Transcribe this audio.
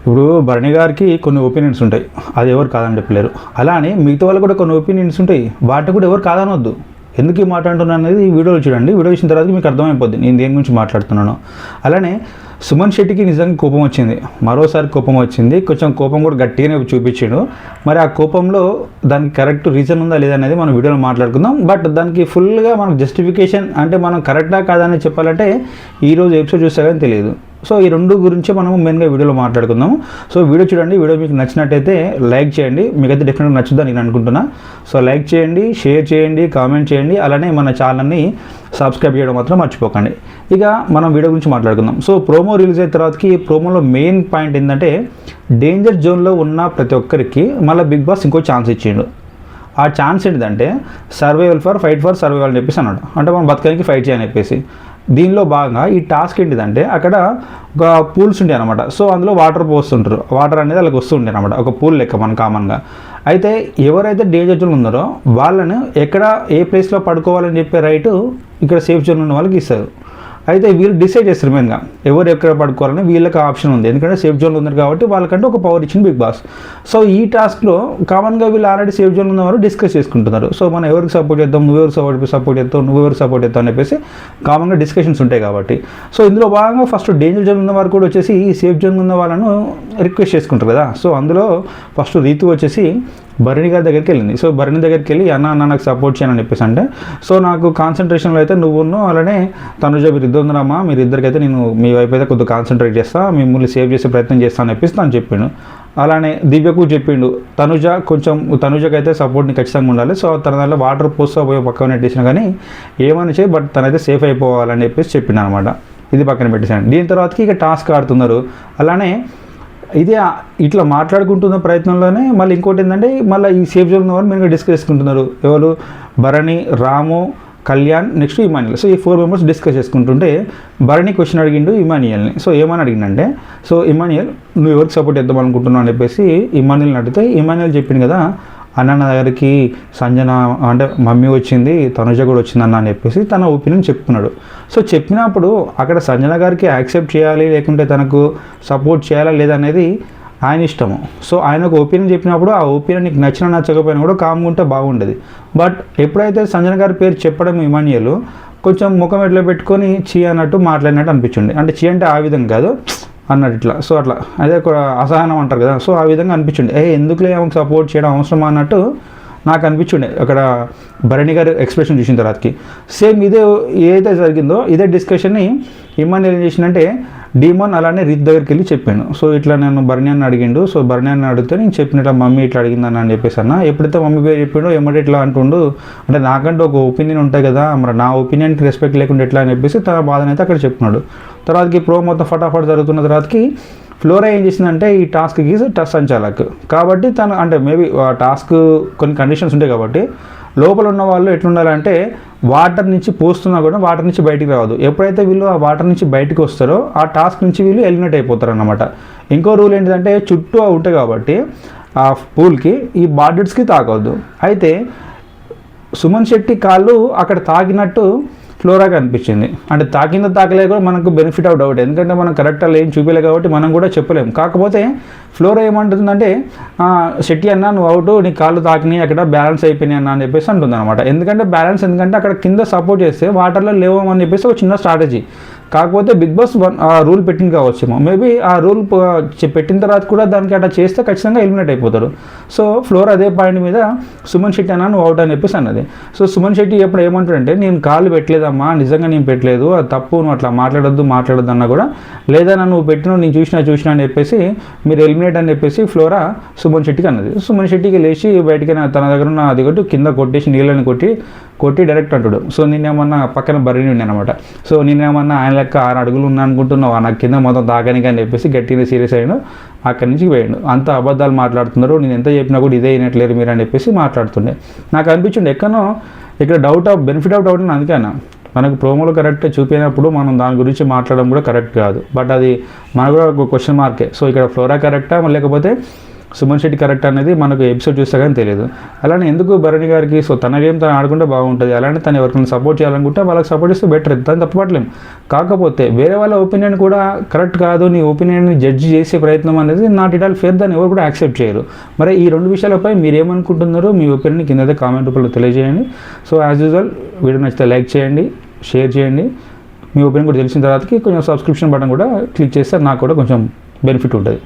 ఇప్పుడు భరణి గారికి కొన్ని ఒపీనియన్స్ ఉంటాయి, అది ఎవరు కాదని చెప్పలేరు. అలానే మిగతా వాళ్ళు కూడా కొన్ని ఒపీనియన్స్ ఉంటాయి, వాటిని కూడా ఎవరు కాదనొద్దు. ఎందుకు ఈ మాట అంటున్నాను అనేది ఈ వీడియోలో చూడండి. వీడియో చూసిన తర్వాత మీకు అర్థమైపోద్ది నేను దేని గురించి మాట్లాడుతున్నాను. అలానే సుమన్ శెట్టికి నిజంగా కోపం వచ్చింది, మరోసారి కోపం వచ్చింది. కొంచెం కోపం కూడా గట్టిగానే చూపించాడు. మరి ఆ కోపంలో దానికి కరెక్ట్ రీజన్ ఉందా లేదా అనేది మనం వీడియోలో మాట్లాడుకుందాం. బట్ దానికి ఫుల్గా మనకు జస్టిఫికేషన్ అంటే మనం కరెక్టా కాదని చెప్పాలంటే ఈరోజు ఎపిసోడ్ చూస్తే కానీ తెలియదు. సో ఈ రెండు గురించి మనము మెయిన్గా వీడియోలో మాట్లాడుకుందాము. సో వీడియో చూడండి. వీడియో మీకు నచ్చినట్టయితే లైక్ చేయండి, మీకైతే డెఫినెట్గా నచ్చుద్దని నేను అనుకుంటున్నా. సో లైక్ చేయండి, షేర్ చేయండి, కామెంట్ చేయండి. అలానే మన ఛానల్ని సబ్స్క్రైబ్ చేయడం మాత్రం మర్చిపోకండి. ఇక మనం వీడియో గురించి మాట్లాడుకుందాం. సో ప్రోమో రిలీజ్ అయిన తర్వాతకి ప్రోమోలో మెయిన్ పాయింట్ ఏంటంటే డేంజర్ జోన్లో ఉన్న ప్రతి ఒక్కరికి మళ్ళీ బిగ్ బాస్ ఇంకో ఛాన్స్ ఇచ్చిండు. ఆ ఛాన్స్ ఏంటిదంటే ఫైట్ ఫర్ సర్వైవల్ అని చెప్పేసి అన్నాడు. అంటే మనం బతకడానికి ఫైట్ చేయని చెప్పేసి. దీనిలో భాగంగా ఈ టాస్క్ ఏంటిదంటే అక్కడ ఒక పూల్స్ ఉంటాయి అనమాట. సో అందులో వాటర్ పోస్తుంటారు, వాటర్ అనేది వాళ్ళకి వస్తుంటాయి అనమాట, ఒక పూల్ లెక్క మన కామన్గా. అయితే ఎవరైతే డేంజర్ జోన్ ఉన్నారో వాళ్ళను ఎక్కడ ఏ ప్లేస్లో పడుకోవాలని చెప్పే రైటు ఇక్కడ సేఫ్ జోన్ ఉన్న వాళ్ళకి ఇస్తారు. అయితే వీళ్ళు డిసైడ్ చేస్తారు మెయిన్గా ఎవరు ఎక్కడ పడుకోవాలని వీళ్ళకి ఆప్షన్ ఉంది, ఎందుకంటే సేఫ్ జోన్లో ఉన్నారు కాబట్టి వాళ్ళకంటే ఒక పవర్ ఇచ్చింది బిగ్ బాస్. సో ఈ టాస్క్లో కామన్గా వీళ్ళు ఆల్రెడీ సేఫ్ జోన్లో ఉన్నవారు డిస్కస్ చేసుకుంటున్నారు. సో మనం ఎవరికి సపోర్ట్ చేద్దాం, నువ్వెవరికి సపోర్ట్ చేస్తావు, నువ్వెవరికి సపోర్ట్ చేస్తావు అని చెప్పేసి కామన్గా డిస్కషన్స్ ఉంటాయి కాబట్టి. సో ఇందులో భాగంగా ఫస్ట్ డేంజర్ జోన్ ఉన్న వారు కూడా వచ్చేసి ఈ సేఫ్ జోన్ ఉన్న వాళ్ళను రిక్వెస్ట్ చేసుకుంటారు కదా. సో అందులో ఫస్ట్ రీతు వచ్చేసి భరణి గారి దగ్గరికి వెళ్ళింది. సో భరణి దగ్గరికి వెళ్ళి అన్న నాకు సపోర్ట్ చేయని చెప్పేసి అంటే, సో నాకు కాన్సన్ట్రేషన్లో అయితే నువ్వును అలానే తనుజ మీరు ఇద్దరు ఉన్నారమ్మా, మీరు ఇద్దరికైతే నేను మీ వైపు అయితే కొద్దిగా కాన్సన్ట్రేట్ చేస్తా, మిమ్మల్ని సేవ్ చేసే ప్రయత్నం చేస్తాను అని చెప్పేసి తను చెప్పిండు. అలానే దివ్యకు చెప్పిండు తనుజకైతే సపోర్ట్ని ఖచ్చితంగా ఉండాలి. సో తన దాంట్లో వాటర్ పోస్తా పోయి పక్కన పెట్టేసిన కానీ ఏమని చేయి, బట్ తనైతే సేఫ్ అయిపోవాలని చెప్పేసి చెప్పిండు అనమాట. ఇది పక్కన పెట్టేసాను. దీని తర్వాతకి ఇక టాస్క్ ఆడుతున్నారు. అలానే ఇదే ఇట్లా మాట్లాడుకుంటున్న ప్రయత్నంలోనే మళ్ళీ ఇంకోటి ఏంటంటే మళ్ళీ ఈ సేఫ్ జోన్ ఉన్న వాళ్ళు మీరు డిస్కస్ చేసుకుంటున్నారు. ఎవరు భరణి, రాము, కళ్యాణ్, నెక్స్ట్ ఇమాన్యుయల్. సో ఈ 4 మెంబర్స్ డిస్కస్ చేసుకుంటుంటే భరణి క్వశ్చన్ అడిగిండు ఇమాన్యుయల్ని. సో ఏమని అడిగిందంటే, సో ఇమాన్యుయల్ నువ్వు ఎవరికి సపోర్ట్ చేద్దాం అనుకుంటున్నావు అని చెప్పేసి ఇమాన్యుయల్ని అడిగితే ఇమాన్యుయల్ చెప్పింది కదా అన్న నా దగ్గరికి సంజన అంటే మమ్మీ వచ్చింది, తనుజ కూడా వచ్చిందన్న అని చెప్పేసి తన ఒపీనియన్ చెప్తున్నాడు. సో చెప్పినప్పుడు అక్కడ సంజన గారికి యాక్సెప్ట్ చేయాలి లేకుంటే తనకు సపోర్ట్ చేయాలా లేదనేది ఆయన ఇష్టము. సో ఆయన ఒక ఒపీనియన్ చెప్పినప్పుడు ఆ ఒపీనియన్ నీకు నచ్చినా నచ్చకపోయినా కూడా కామ్గా ఉంటే బాగుండేది. బట్ ఎప్పుడైతే సంజన గారి పేరు చెప్పడం ఇమాన్యుయల్ కొంచెం ముఖం ఎట్లా పెట్టుకొని చీ అన్నట్టు మాట్లాడినట్టు అనిపించింది. అంటే చీ అంటే ఆ విధంగా కాదు అన్నట్టు ఇట్లా. సో అట్లా అదే అసహనం అంటారు కదా. సో ఆ విధంగా అనిపించింది, ఎందుకులే ఆమెకు సపోర్ట్ చేయడం అవసరం అన్నట్టు నాకు అనిపించిండే అక్కడ భరణి గారి ఎక్స్ప్రెషన్ చూసిన తర్వాతకి. సేమ్ ఇదే ఏదైతే జరిగిందో ఇదే డిస్కషన్ని ఇమాన్యుయల్ ఏం చేసిందంటే డీమోన్ అలానే రీత్ దగ్గరికి వెళ్ళి చెప్పాను. సో ఇట్లా నేను భరణి అని అడిగిండు. సో భరణి అని అడిగితే నేను చెప్పినట్లా మమ్మీ ఇట్లా అడిగిందని అని చెప్పేసి అన్న. ఎప్పుడైతే మమ్మీ పేరు చెప్పిండో ఏమంటే ఇట్లా అంటుండు, అంటే నాకంటే ఒక ఒపీనియన్ ఉంటాయి కదా, మరి నా ఒపీనియన్కి రెస్పెక్ట్ లేకుండా ఎట్లా అని చెప్పేసి తన బాధనైతే అయితే అక్కడ చెప్తున్నాడు. తర్వాతకి ప్రో మొత్తం ఫటాఫట్ జరుగుతున్న తర్వాతకి ఫ్లోరా ఏం చేసిందంటే ఈ టాస్క్కి సంచాలక్ కాబట్టి తను అంటే మేబీ ఆ టాస్క్ కొన్ని కండిషన్స్ ఉంటాయి కాబట్టి లోపల ఉన్న వాళ్ళు ఎట్లుండాలంటే వాటర్ నుంచి పోస్తున్నా కూడా వాటర్ నుంచి బయటికి రావద్దు. ఎప్పుడైతే వీళ్ళు ఆ వాటర్ నుంచి బయటకు వస్తారో ఆ టాస్క్ నుంచి వీళ్ళు ఎలిమినేట్ అయిపోతారు అన్నమాట. ఇంకో రూల్ ఏంటిదంటే చుట్టూ ఉంటాయి కాబట్టి ఆ పూల్కి ఈ బార్డర్స్కి తాకవద్దు. అయితే సుమన్ శెట్టి కాళ్ళు అక్కడ తాకినట్టు ఫ్లోరాగా అనిపించింది. అంటే తాకిందో తాకలేదు కూడా మనకు బెనిఫిట్ ఆఫ్ డౌట్, ఎందుకంటే మనం కరెక్ట్గా ఏం చూపించలే కాబట్టి మనం కూడా చెప్పలేము. కాకపోతే ఫ్లోరా ఏమంటుందంటే శెట్టి అన్న నువ్వు అవుట్, నీ కాళ్ళు తాకినాయి అక్కడ బ్యాలెన్స్ అయిపోయినాయి అన్న అని చెప్పేసి అంటుంది అనమాట. ఎందుకంటే అక్కడ కింద సపోర్ట్ చేస్తే వాటర్లో లేవమని చెప్పేసి ఒక చిన్న స్ట్రాటజీ. కాకపోతే బిగ్ బాస్ ఆ రూల్ పెట్టింది కావచ్చేమో, మేబీ ఆ రూల్ పెట్టిన తర్వాత కూడా దానికి అట్లా చేస్తే ఖచ్చితంగా ఎలిమినేట్ అయిపోతారు. సో ఫ్లోర్ అదే పాయింట్ మీద సుమన్ శెట్టి అన్న నువ్వు అవుట్ అని చెప్పేసి అన్నది. సో సుమన్ శెట్టి ఎప్పుడు ఏమంటాడంటే నేను కాళ్ళు పెట్టలేదమ్మా, నిజంగా నేను పెట్టలేదు, అది తప్పు, నువ్వు అట్లా మాట్లాడొద్దు అన్నా కూడా లేదన్నా నువ్వు పెట్టినావు నేను చూసినా అని చెప్పేసి మీరు ఎలిమినేట్ అని చెప్పేసి ఫ్లోరా సుమన్ శెట్టికి అన్నది. సుమన్ శెట్టికి లేచి బయటికి తన దగ్గర ఉన్న అది కొట్టి కింద కొట్టేసి నీళ్ళని కొట్టి డైరెక్ట్ అంటాడు. సో నేనేమన్నా పక్కన భరణి ఉండే అనమాట. సో నేనేమన్నా ఆయన లెక్క 6 అడుగులు ఉన్నా అనుకుంటున్నావు, నాకు కింద మొత్తం తాకనికి అని చెప్పేసి గట్టిగా సీరియస్ అయ్యాడు. అక్కడి నుంచి పోయాడు. అంత అబద్ధాలు మాట్లాడుతున్నారు, నేను ఎంత చెప్పినా కూడా ఇదే అయినట్లేరు మీరు అని చెప్పేసి మాట్లాడుతుండే. నాకు అనిపించింది ఎక్కడో ఇక్కడ బెనిఫిట్ ఆఫ్ డౌట్ అని. అందుకైనా మనకు ప్రోమోలో కరెక్ట్ చూపినప్పుడు మనం దాని గురించి మాట్లాడడం కూడా కరెక్ట్ కాదు. బట్ అది మనకు కూడా ఒక క్వశ్చన్ మార్కే. సో ఇక్కడ ఫ్లోరా కరెక్టా లేకపోతే సుమన్ శెట్టి కరెక్ట్ అనేది మనకు ఎపిసోడ్ చూస్తే కానీ తెలియదు. అలానే ఎందుకు భరణి గారికి సో తన గేమ్ తను ఆడుకుంటే బాగుంటుంది, అలానే తను ఎవరికైనా సపోర్ట్ చేయాలనుకుంటే వాళ్ళకి సపోర్ట్ చేస్తే బెటర్, దాన్ని తప్పట్లేం. కాకపోతే వేరే వాళ్ళ ఒపీనియన్ కూడా కరెక్ట్ కాదు, నీ ఒపీనియన్ని జడ్జ్ చేసే ప్రయత్నం అనేది నాట్ ఇట్ ఆల్ ఫేర్, దాన్ని ఎవరు కూడా యాక్సెప్ట్ చేయరు. మరి ఈ రెండు విషయాలపై మీరు ఏమనుకుంటున్నారో మీ ఒపీనియన్ కింద కామెంట్ రూపంలో తెలియజేయండి. సో యాజ్ యూజువల్ వీడియో నచ్చితే లైక్ చేయండి, షేర్ చేయండి. మీ ఒపీనియన్ కూడా తెలిసిన తర్వాతకి కొంచెం సబ్స్క్రిప్షన్ బటన్ కూడా క్లిక్ చేస్తే నాకు కూడా కొంచెం బెనిఫిట్ ఉంటుంది.